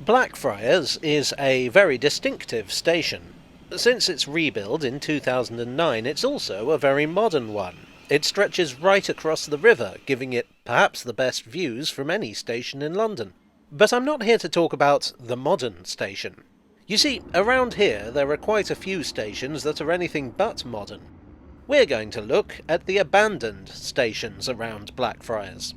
Blackfriars is a very distinctive station. Since its rebuild in 2009, it's also a very modern one. It stretches right across the river, giving it perhaps the best views from any station in London. But I'm not here to talk about the modern station. You see, around here there are quite a few stations that are anything but modern. We're going to look at the abandoned stations around Blackfriars.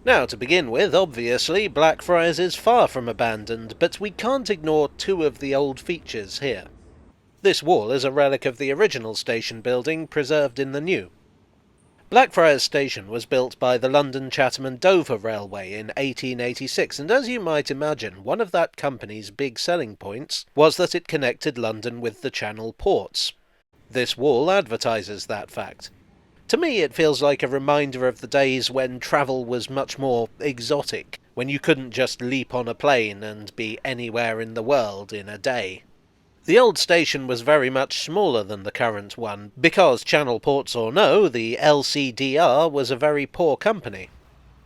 Now, to begin with, obviously, Blackfriars is far from abandoned, but we can't ignore two of the old features here. This wall is a relic of the original station building, preserved in the new. Blackfriars Station was built by the London, Chatham and Dover Railway in 1886, and as you might imagine, one of that company's big selling points was that it connected London with the Channel ports. This wall advertises that fact. To me, it feels like a reminder of the days when travel was much more exotic, when you couldn't just leap on a plane and be anywhere in the world in a day. The old station was very much smaller than the current one, because, Channel ports or no, the LCDR was a very poor company.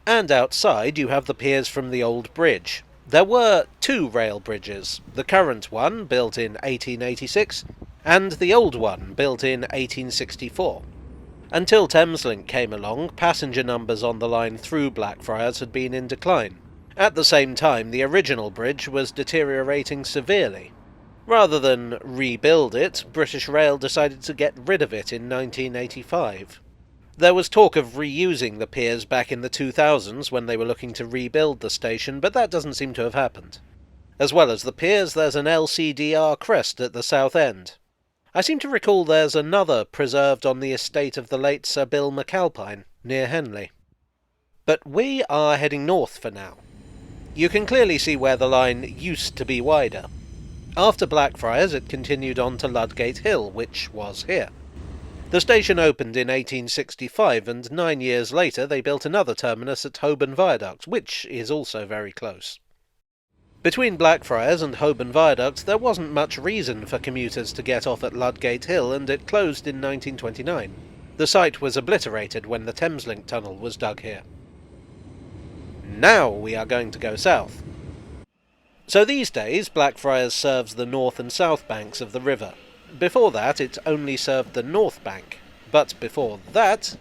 And outside you have the piers from the old bridge. There were two rail bridges, the current one, built in 1886, and the old one, built in 1864. Until Thameslink came along, passenger numbers on the line through Blackfriars had been in decline. At the same time, the original bridge was deteriorating severely. Rather than rebuild it, British Rail decided to get rid of it in 1985. There was talk of reusing the piers back in the 2000s when they were looking to rebuild the station, but that doesn't seem to have happened. As well as the piers, there's an LCDR crest at the south end. I seem to recall there's another preserved on the estate of the late Sir Bill McAlpine, near Henley. But we are heading north for now. You can clearly see where the line used to be wider. After Blackfriars it continued on to Ludgate Hill, which was here. The station opened in 1865, and 9 years later they built another terminus at Holborn Viaduct, which is also very close. Between Blackfriars and Holborn Viaduct there wasn't much reason for commuters to get off at Ludgate Hill, and it closed in 1929. The site was obliterated when the Thameslink tunnel was dug here. Now we are going to go south. So these days Blackfriars serves the north and south banks of the river. Before that it only served the north bank, but before that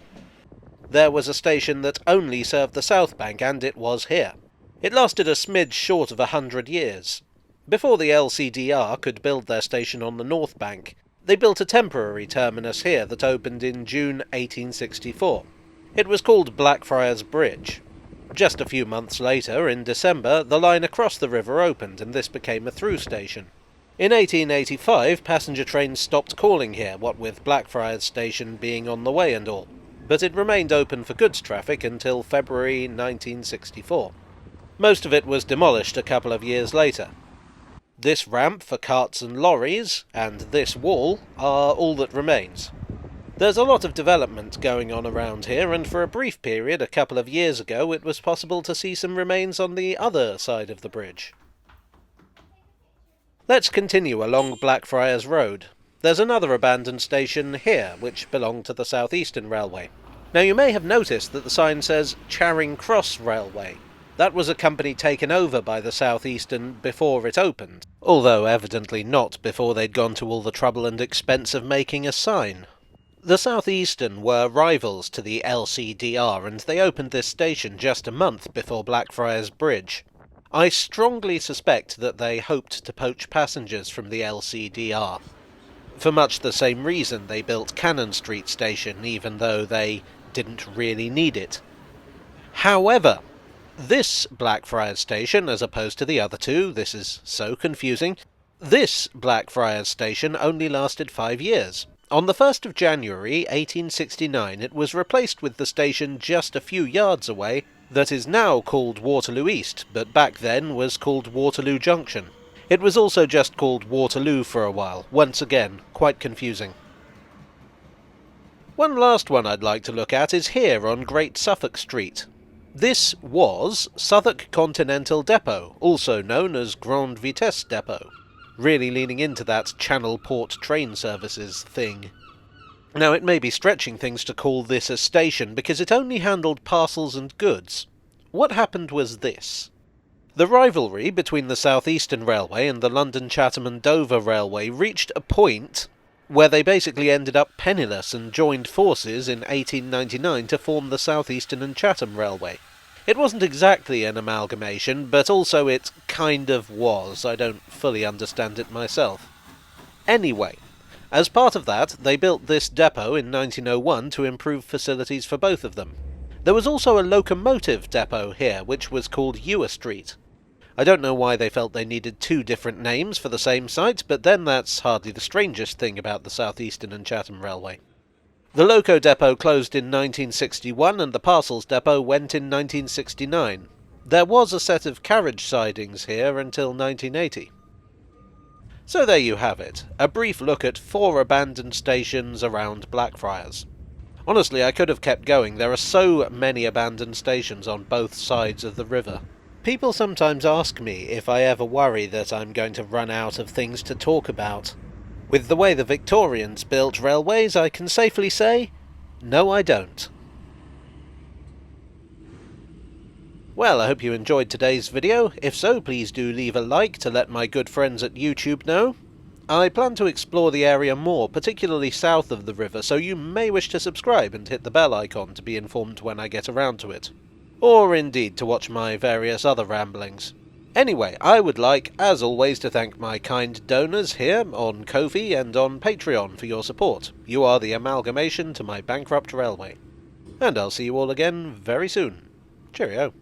there was a station that only served the south bank, and it was here. It lasted a smidge short of 100 years. Before the LCDR could build their station on the north bank, they built a temporary terminus here that opened in June 1864. It was called Blackfriars Bridge. Just a few months later, in December, the line across the river opened, and this became a through station. In 1885, passenger trains stopped calling here, what with Blackfriars Station being on the way and all, but it remained open for goods traffic until February 1964. Most of it was demolished a couple of years later. This ramp for carts and lorries, and this wall, are all that remains. There's a lot of development going on around here, and for a brief period a couple of years ago it was possible to see some remains on the other side of the bridge. Let's continue along Blackfriars Road. There's another abandoned station here, which belonged to the South Eastern Railway. Now you may have noticed that the sign says Charing Cross Railway. That was a company taken over by the South Eastern before it opened, although evidently not before they'd gone to all the trouble and expense of making a sign. The South Eastern were rivals to the LCDR, and they opened this station just a month before Blackfriars Bridge. I strongly suspect that they hoped to poach passengers from the LCDR. For much the same reason they built Cannon Street Station, even though they didn't really need it. However, this Blackfriars Station, as opposed to the other two, this is so confusing, this Blackfriars Station only lasted 5 years. On the 1st of January 1869 it was replaced with the station just a few yards away that is now called Waterloo East, but back then was called Waterloo Junction. It was also just called Waterloo for a while, once again, quite confusing. One last one I'd like to look at is here on Great Suffolk Street. This was Southwark Continental Depot, also known as Grande Vitesse Depot, really leaning into that Channel Port train services thing. Now, it may be stretching things to call this a station, because it only handled parcels and goods. What happened was this. The rivalry between the South Eastern Railway and the London, Chatham and Dover Railway reached a point where they basically ended up penniless and joined forces in 1899 to form the South Eastern and Chatham Railway. It wasn't exactly an amalgamation, but also it kind of was. I don't fully understand it myself. Anyway, as part of that, they built this depot in 1901 to improve facilities for both of them. There was also a locomotive depot here, which was called Ewer Street. I don't know why they felt they needed two different names for the same site, but then that's hardly the strangest thing about the South Eastern and Chatham Railway. The loco depot closed in 1961 and the parcels depot went in 1969. There was a set of carriage sidings here until 1980. So there you have it, a brief look at 4 abandoned stations around Blackfriars. Honestly, I could have kept going. There are so many abandoned stations on both sides of the river. People sometimes ask me if I ever worry that I'm going to run out of things to talk about. With the way the Victorians built railways, I can safely say, no I don't. Well, I hope you enjoyed today's video. If so, please do leave a like to let my good friends at YouTube know. I plan to explore the area more, particularly south of the river, so you may wish to subscribe and hit the bell icon to be informed when I get around to it. Or indeed to watch my various other ramblings. Anyway, I would like, as always, to thank my kind donors here on Ko-fi and on Patreon for your support. You are the amalgamation to my bankrupt railway. And I'll see you all again very soon. Cheerio.